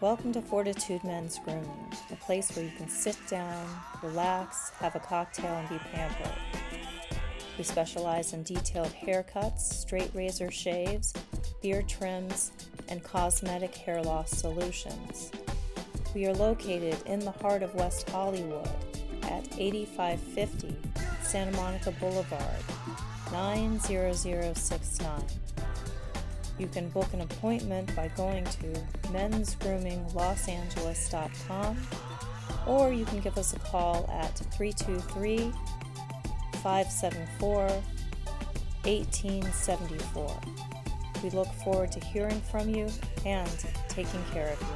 Welcome to Fortitude Men's Grooming, a place where you can sit down, relax, have a cocktail, and be pampered. We specialize in detailed haircuts, straight razor shaves, beard trims, and cosmetic hair loss solutions. We are located in the heart of West Hollywood at 8550 Santa Monica Boulevard, 90069. You can book an appointment by going to mensgroominglosangeles.com, or you can give us a call at 323-574-1874. We look forward to hearing from you and taking care of you.